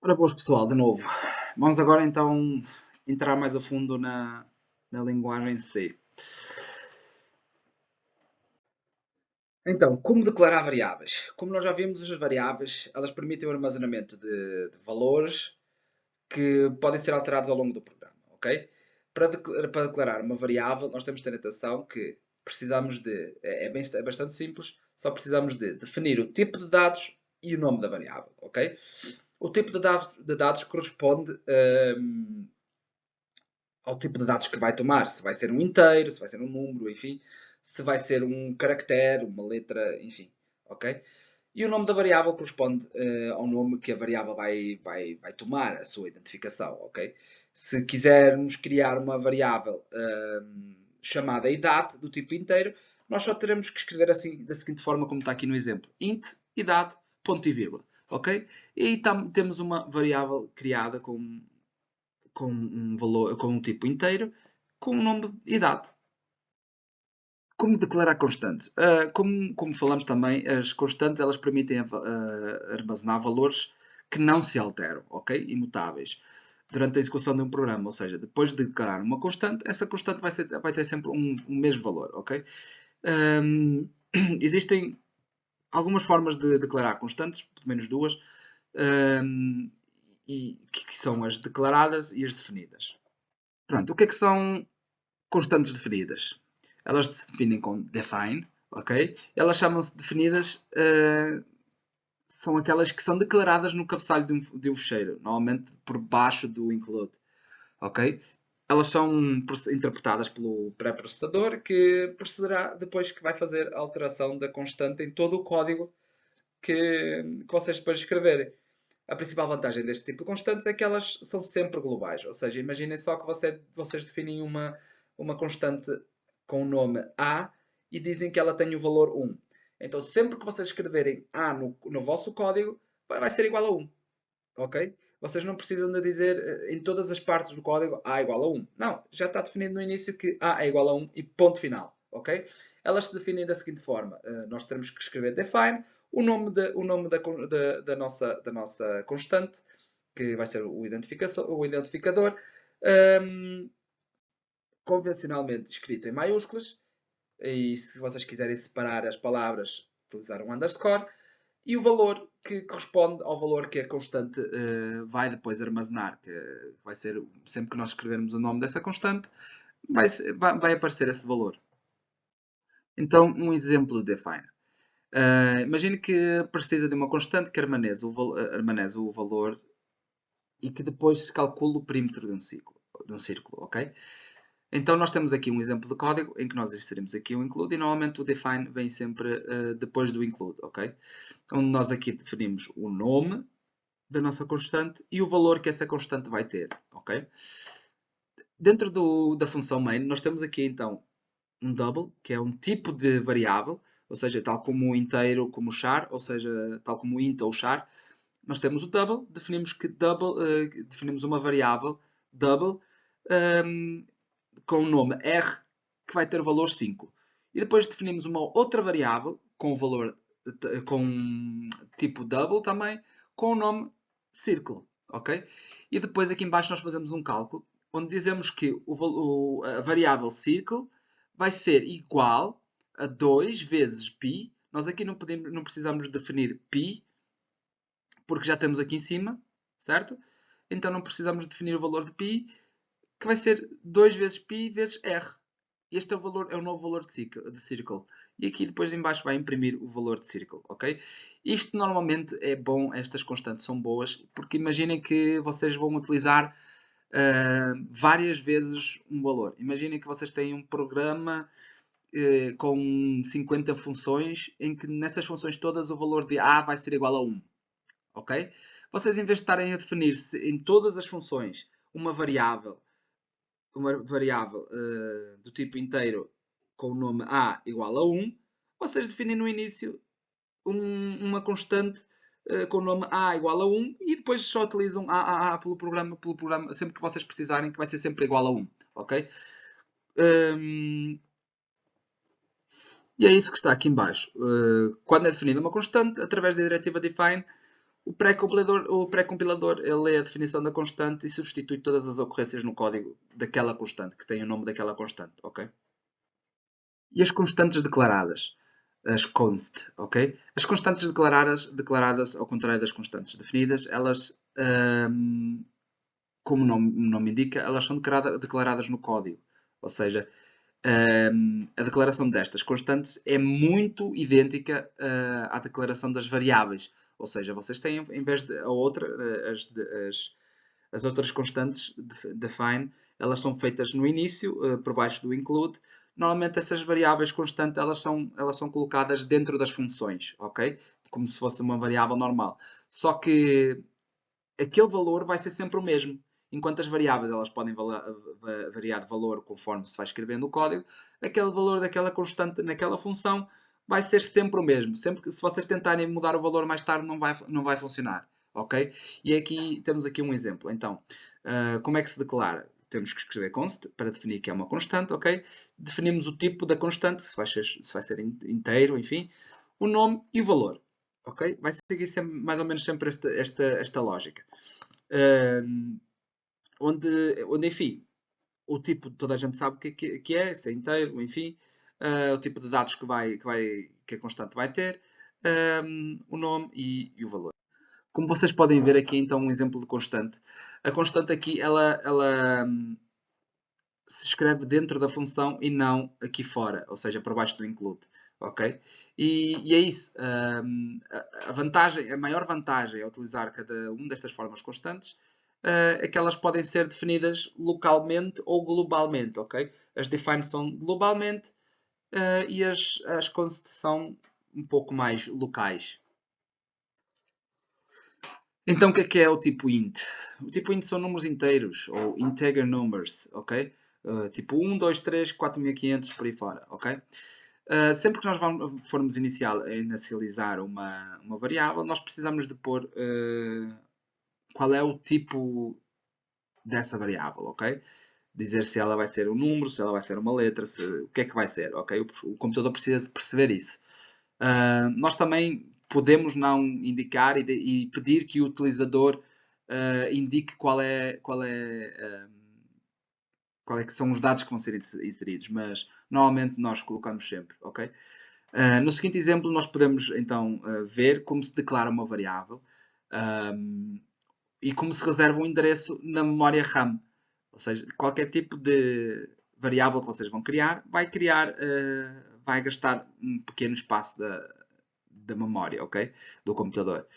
Ora boas pessoal, de novo. Vamos agora então entrar mais a fundo na linguagem C. Então, como declarar variáveis? Como nós já vimos, as variáveis elas permitem o armazenamento de valores que podem ser alterados ao longo do programa, ok? Para declarar uma variável, nós temos de ter atenção que precisamos de, é bastante simples, só precisamos de definir o tipo de dados e o nome da variável, ok? O tipo de dados corresponde ao tipo de dados que vai tomar. Se vai ser um inteiro, se vai ser um número, enfim. Se vai ser um caractere, uma letra, enfim. Ok? E o nome da variável corresponde ao nome que a variável vai tomar, a sua identificação. Ok? Se quisermos criar uma variável chamada idade, do tipo inteiro, nós só teremos que escrever assim, da seguinte forma como está aqui no exemplo. Int, idade, ponto e vírgula. Ok? E aí temos uma variável criada com um valor, com um tipo inteiro, com um nome e idade. Como declarar constantes? Como falamos também, as constantes elas permitem armazenar valores que não se alteram, ok? Imutáveis, durante a execução de um programa. Ou seja, depois de declarar uma constante, essa constante vai ter sempre um mesmo valor, ok? Um, existem algumas formas de declarar constantes, pelo menos duas, um, e que são as declaradas e as definidas. Pronto, o que é que são constantes definidas? Elas se definem com define, ok? Elas chamam-se definidas, são aquelas que são declaradas no cabeçalho de um fecheiro, normalmente por baixo do include, ok? Elas são interpretadas pelo pré-processador que procederá depois que vai fazer a alteração da constante em todo o código que vocês depois escreverem. A principal vantagem deste tipo de constantes é que elas são sempre globais. Ou seja, imaginem só que vocês definem uma constante com o nome A e dizem que ela tem o valor 1. Então, sempre que vocês escreverem A no vosso código, vai ser igual a 1. Ok? Vocês não precisam de dizer em todas as partes do código A igual a 1. Não, já está definido no início que A é igual a 1 e ponto final. Ok? Elas se definem da seguinte forma. Nós teremos que escrever define, o nome da nossa constante, que vai ser o identificador, um, convencionalmente escrito em maiúsculas, e se vocês quiserem separar as palavras, utilizar um underscore, e o valor que corresponde ao valor que a constante vai depois armazenar, que vai ser, sempre que nós escrevermos o nome dessa constante, vai aparecer esse valor. Então, um exemplo de define. Imagine que precisa de uma constante que armazeneze o valor e que depois se calcule o perímetro de um círculo, ok? Então nós temos aqui um exemplo de código em que nós inserimos aqui o include e normalmente o define vem sempre depois do include, ok? Onde nós aqui definimos o nome da nossa constante e o valor que essa constante vai ter, ok? Dentro da função main nós temos aqui então um double, que é um tipo de variável, ou seja, tal como o inteiro, como o char, ou seja, tal como o int ou o char, nós temos o double, definimos uma variável double com o nome R que vai ter o valor 5. E depois definimos uma outra variável com o valor com tipo double também, com o nome circle, ok? E depois aqui embaixo nós fazemos um cálculo onde dizemos que a variável circle vai ser igual a 2 vezes π. Nós aqui não precisamos definir π, porque já temos aqui em cima, certo? Então não precisamos definir o valor de π, que vai ser 2 vezes π vezes r. Este é o novo valor de circle. E aqui depois em baixo vai imprimir o valor de circle, ok? Isto normalmente é bom, estas constantes são boas, porque imaginem que vocês vão utilizar várias vezes um valor. Imaginem que vocês têm um programa com 50 funções, em que nessas funções todas o valor de A vai ser igual a 1. Ok? Vocês, em vez de estarem a definir em todas as funções uma variável do tipo inteiro com o nome A igual a 1, vocês definem no início uma constante com o nome A igual a 1 e depois só utilizam A pelo programa, sempre que vocês precisarem, que vai ser sempre igual a 1. Ok? E é isso que está aqui em baixo. Quando é definida uma constante, através da diretiva define, O pré-compilador ele lê a definição da constante e substitui todas as ocorrências no código daquela constante, que tem o nome daquela constante, ok? E as constantes declaradas? As const, ok? As constantes declaradas ao contrário das constantes definidas, elas, como o nome indica, elas são declaradas no código. Ou seja, a declaração destas constantes é muito idêntica à declaração das variáveis. Ou seja, vocês têm, em vez de a outra, as outras constantes, define, elas são feitas no início, por baixo do include. Normalmente essas variáveis constantes elas são colocadas dentro das funções, ok? Como se fosse uma variável normal. Só que aquele valor vai ser sempre o mesmo. Enquanto as variáveis elas podem variar de valor conforme se vai escrevendo o código, aquele valor daquela constante naquela função vai ser sempre o mesmo. Sempre que, se vocês tentarem mudar o valor mais tarde, não vai funcionar. Ok? E aqui temos aqui um exemplo. Então, como é que se declara? Temos que escrever const para definir que é uma constante, ok? Definimos o tipo da constante, se vai ser inteiro, enfim, o nome e o valor. Ok? Vai seguir sempre, mais ou menos sempre esta lógica. Onde, enfim, o tipo toda a gente sabe o que é, se é inteiro, enfim, o tipo de dados que a constante vai ter, o nome e o valor. Como vocês podem ver aqui, então, um exemplo de constante. A constante aqui, ela se escreve dentro da função e não aqui fora, ou seja, por baixo do include. Ok? E é isso. A maior vantagem a utilizar cada uma destas formas constantes é que elas podem ser definidas localmente ou globalmente. Ok? As define são globalmente e as const são um pouco mais locais. Então, o que é o tipo int? O tipo int são números inteiros, ou integer numbers, ok? Tipo 1, 2, 3, 4500, por aí fora, ok? Sempre que nós formos inicializar uma variável, nós precisamos de pôr qual é o tipo dessa variável, ok? Dizer se ela vai ser um número, se ela vai ser uma letra, o que é que vai ser, ok? O computador precisa de perceber isso. Nós também podemos não indicar e pedir que o utilizador indique qual é que são os dados que vão ser inseridos, mas normalmente nós colocamos sempre, ok? No seguinte exemplo, nós podemos então ver como se declara uma variável e como se reserva um endereço na memória RAM. Ou seja, qualquer tipo de variável que vocês vão criar, vai gastar um pequeno espaço da memória, ok? Do computador.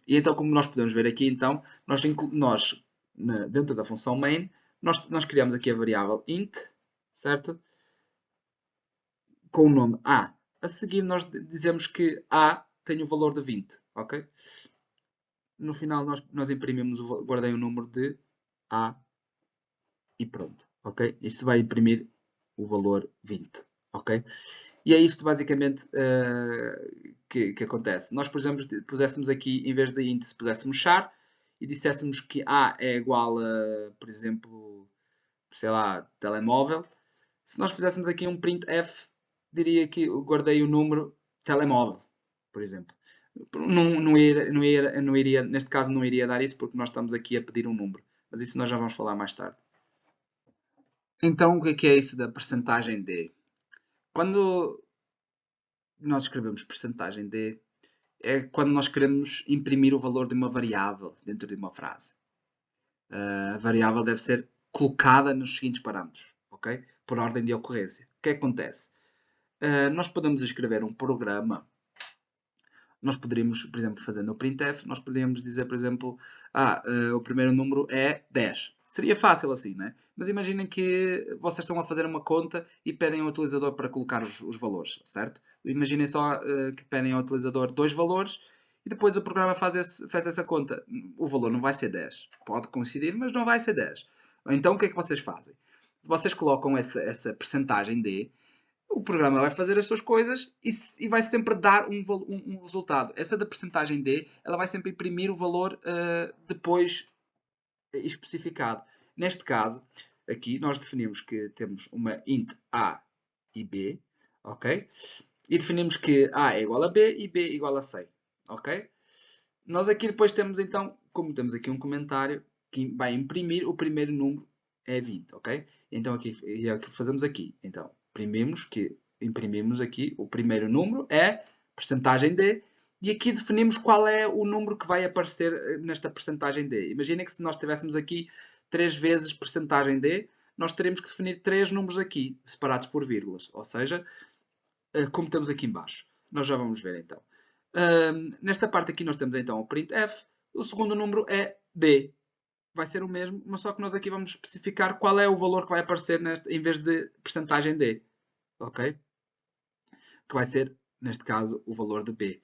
E então, como nós podemos ver aqui, então, dentro da função main, nós criamos aqui a variável int, certo? Com o nome a. A seguir, nós dizemos que a tem o valor de 20, ok? No final, nós imprimimos, guardei o número de a e pronto, ok? Isto vai imprimir o valor 20, ok? E é isto basicamente que acontece. Nós, por exemplo, puséssemos aqui, em vez de int, se puséssemos char e disséssemos que a é igual a, por exemplo, sei lá, telemóvel. Se nós fizéssemos aqui um printf, diria que eu guardei o número telemóvel, por exemplo. Não iria, neste caso não iria dar isso porque nós estamos aqui a pedir um número. Mas isso nós já vamos falar mais tarde. Então, o que é isso da percentagem D? Quando nós escrevemos percentagem D, é quando nós queremos imprimir o valor de uma variável dentro de uma frase. A variável deve ser colocada nos seguintes parâmetros, ok? Por ordem de ocorrência. O que é que acontece? Nós podemos escrever um programa. Nós poderíamos, por exemplo, fazendo o printf, nós poderíamos dizer, por exemplo, o primeiro número é 10. Seria fácil assim, né? Mas imaginem que vocês estão a fazer uma conta e pedem ao utilizador para colocar os valores, certo? Imaginem só que pedem ao utilizador 2 valores e depois o programa faz essa conta. O valor não vai ser 10. Pode coincidir, mas não vai ser 10. Então o que é que vocês fazem? Vocês colocam essa percentagem D, o programa vai fazer as suas coisas e vai sempre dar um resultado. Essa da percentagem D, ela vai sempre imprimir o valor depois especificado. Neste caso, aqui nós definimos que temos uma int A e B, ok? E definimos que A é igual a B e B é igual a 100, ok? Nós aqui depois temos então, como temos aqui um comentário que vai imprimir, o primeiro número é 20, ok? Então aqui é o que fazemos aqui. Então, imprimimos aqui o primeiro número é percentagem D e aqui definimos qual é o número que vai aparecer nesta percentagem D. Imaginem que se nós tivéssemos aqui 3 vezes percentagem D, nós teríamos que definir 3 números aqui, separados por vírgulas, ou seja, como temos aqui em baixo. Nós já vamos ver então. Nesta parte aqui nós temos então o printf, o segundo número é D. Vai ser o mesmo, mas só que nós aqui vamos especificar qual é o valor que vai aparecer em vez de percentagem D. Ok? Que vai ser, neste caso, o valor de B.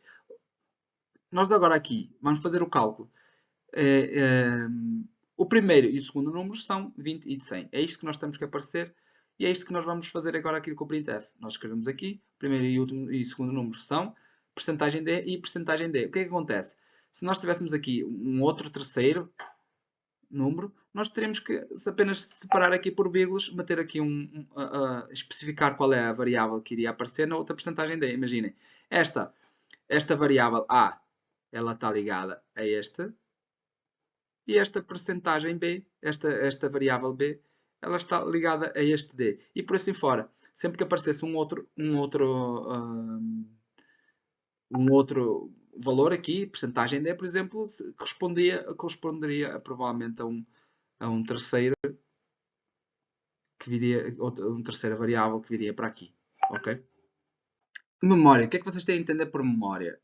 Nós agora aqui vamos fazer o cálculo. O primeiro e o segundo número são 20 e 100. É isto que nós temos que aparecer e é isto que nós vamos fazer agora aqui com o printf. Nós escrevemos aqui, o primeiro e o segundo número são percentagem D e percentagem D. O que é que acontece? Se nós tivéssemos aqui um outro terceiro número, nós teremos que apenas separar aqui por vírgulas, meter aqui especificar qual é a variável que iria aparecer na outra percentagem D. Imaginem, esta variável A, ela está ligada a esta, e esta percentagem B, esta variável B, ela está ligada a este D. E por assim fora. Sempre que aparecesse um outro valor aqui, percentagem D, por exemplo, corresponderia provavelmente a um terceiro que viria, uma terceira variável que viria para aqui. Ok? Memória. O que é que vocês têm a entender por memória?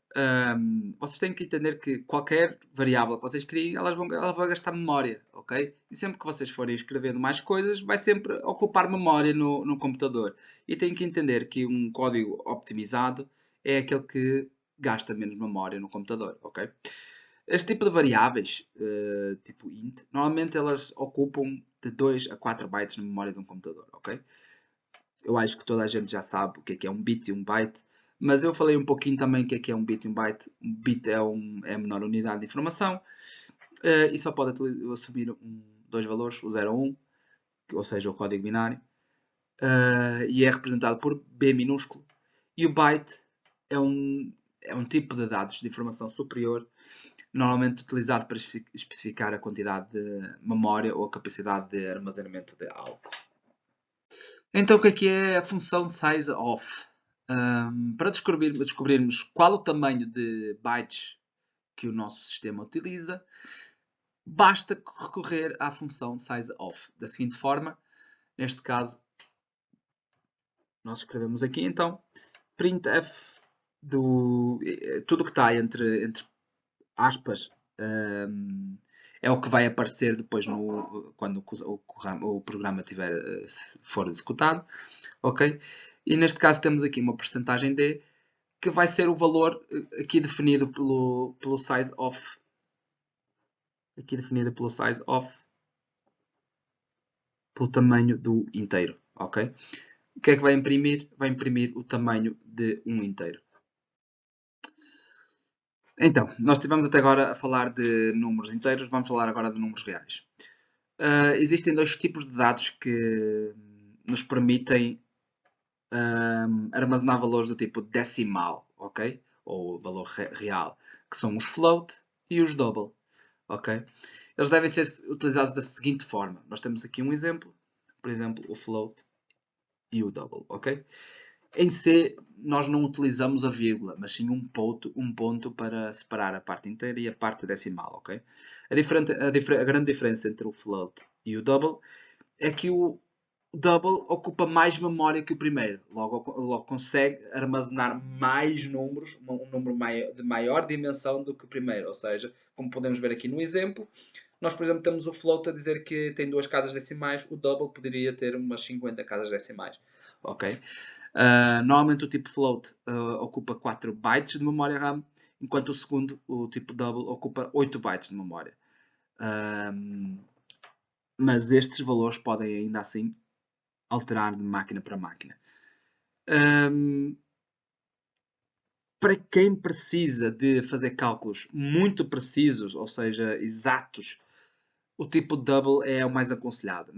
Vocês têm que entender que qualquer variável que vocês criem, ela vai gastar memória, ok? E sempre que vocês forem escrevendo mais coisas, vai sempre ocupar memória no computador. E têm que entender que um código optimizado é aquele que gasta menos memória no computador, ok? Este tipo de variáveis, tipo int, normalmente elas ocupam de 2 a 4 bytes na memória de um computador, ok? Eu acho que toda a gente já sabe o que é um bit e um byte, mas eu falei um pouquinho também o que é um bit e um byte. Um bit é a menor unidade de informação e só pode assumir dois valores, o 0 ou 1, ou seja, o código binário, e é representado por B minúsculo. E o byte é um tipo de dados de informação superior, normalmente utilizado para especificar a quantidade de memória ou a capacidade de armazenamento de algo. Então, o que é a função sizeOf? Para descobrirmos qual o tamanho de bytes que o nosso sistema utiliza, basta recorrer à função sizeOf. Da seguinte forma, neste caso, nós escrevemos aqui então printf tudo que está entre aspas é o que vai aparecer depois quando o programa for executado, ok? E neste caso temos aqui uma percentagem D que vai ser o valor aqui definido pelo sizeOf. Aqui definida pelo sizeOf, pelo tamanho do inteiro, ok? O que é que vai imprimir? Vai imprimir o tamanho de um inteiro. Então, nós estivemos até agora a falar de números inteiros, vamos falar agora de números reais. Existem dois tipos de dados que nos permitem armazenar valores do tipo decimal, ok? Ou valor real, que são os float e os double, ok? Eles devem ser utilizados da seguinte forma. Nós temos aqui um exemplo, por exemplo, o float e o double, ok? Em C, nós não utilizamos a vírgula, mas sim um ponto para separar a parte inteira e a parte decimal, ok? A grande diferença entre o float e o double é que o double ocupa mais memória que o primeiro. Logo consegue armazenar mais números, um número de maior dimensão do que o primeiro. Ou seja, como podemos ver aqui no exemplo, nós, por exemplo, temos o float a dizer que tem 2 casas decimais, o double poderia ter umas 50 casas decimais. Ok? Normalmente o tipo float ocupa 4 bytes de memória RAM, enquanto o tipo double, ocupa 8 bytes de memória. Mas estes valores podem ainda assim alterar de máquina para máquina. Para quem precisa de fazer cálculos muito precisos, ou seja, exatos, o tipo double é o mais aconselhado.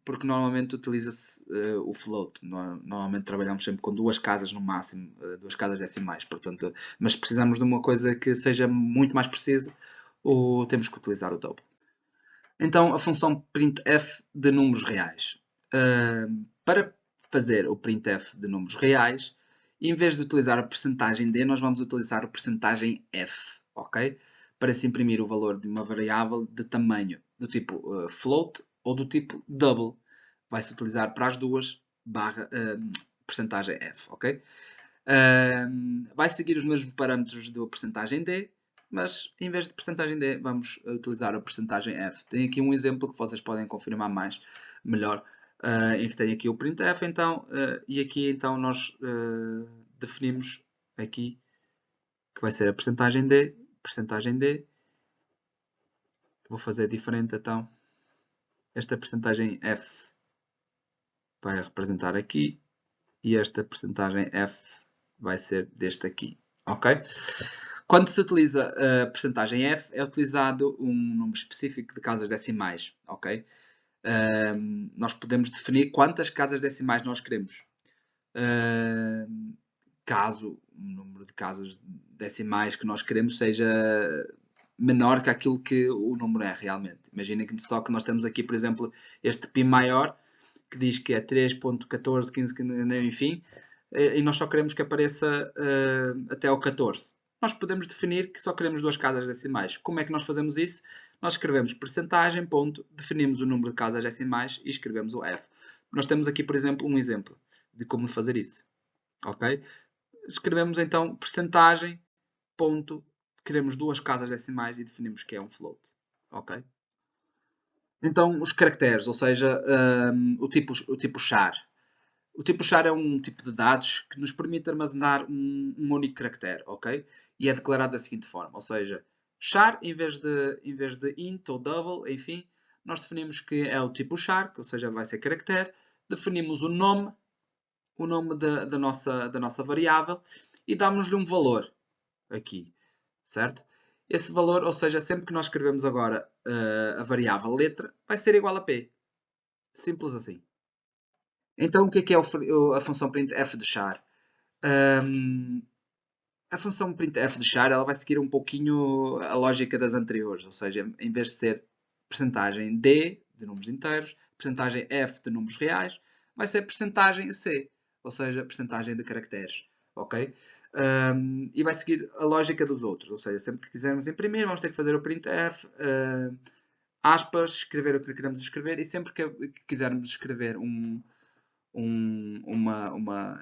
porque normalmente utiliza-se o float. Normalmente trabalhamos sempre com duas casas no máximo, duas casas decimais, portanto, mas se precisamos de uma coisa que seja muito mais precisa, temos que utilizar o double. Então, a função printf de números reais. Para fazer o printf de números reais, em vez de utilizar a percentagem D, nós vamos utilizar a percentagem F, ok? Para se imprimir o valor de uma variável de tamanho do tipo float ou do tipo double. Vai-se utilizar para as duas percentagem F, ok? Vai seguir os mesmos parâmetros da percentagem D, mas em vez de percentagem D, vamos utilizar a percentagem F. Tem aqui um exemplo que vocês podem confirmar melhor, em que tem aqui o printf, então, e aqui então nós definimos aqui que vai ser a percentagem D. Vou fazer diferente então. Esta percentagem F vai representar aqui e esta percentagem F vai ser deste aqui, ok? Quando se utiliza a percentagem F, é utilizado um número específico de casas decimais, ok? Nós podemos definir quantas casas decimais nós queremos. Caso o número de casas decimais que nós queremos seja menor que aquilo que o número é realmente. Imaginem que só que nós temos aqui, por exemplo, este π maior, que diz que é 3.1415, enfim, e nós só queremos que apareça até ao 14. Nós podemos definir que só queremos duas casas decimais. Como é que nós fazemos isso? Nós escrevemos percentagem, ponto, definimos o número de casas decimais e escrevemos o F. Nós temos aqui, por exemplo, um exemplo de como fazer isso. Ok? Escrevemos então percentagem, ponto, queremos duas casas decimais e definimos que é um float. Ok? Então, os caracteres, ou seja, o tipo char. O tipo char é um tipo de dados que nos permite armazenar um único caractere, ok? E é declarado da seguinte forma, ou seja, char em vez de int ou double, enfim, nós definimos que é o tipo char, ou seja, vai ser caractere, definimos o nome da nossa variável e damos-lhe um valor aqui, certo? Esse valor, ou seja, sempre que nós escrevemos agora a variável letra, vai ser igual a P. Simples assim. Então, o que é a função printf de char? A função printf de char ela vai seguir um pouquinho a lógica das anteriores, ou seja, em vez de ser percentagem D de números inteiros, percentagem F de números reais, vai ser percentagem C, ou seja, percentagem de caracteres, ok? E vai seguir a lógica dos outros, ou seja, sempre que quisermos imprimir, vamos ter que fazer o printf, aspas, escrever o que queremos escrever, e sempre que quisermos escrever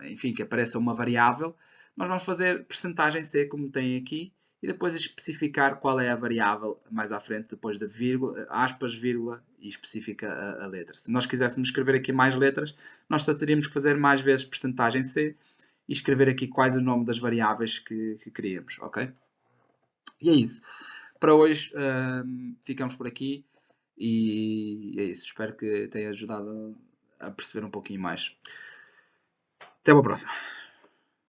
enfim, que apareça uma variável, nós vamos fazer percentagem C, como tem aqui, e depois especificar qual é a variável mais à frente, depois da vírgula, aspas, vírgula, e especifica a letra. Se nós quiséssemos escrever aqui mais letras, nós só teríamos que fazer mais vezes percentagem C e escrever aqui quais o nome das variáveis que queríamos, ok? E é isso. Para hoje ficamos por aqui e é isso. Espero que tenha ajudado a perceber um pouquinho mais. Até uma próxima.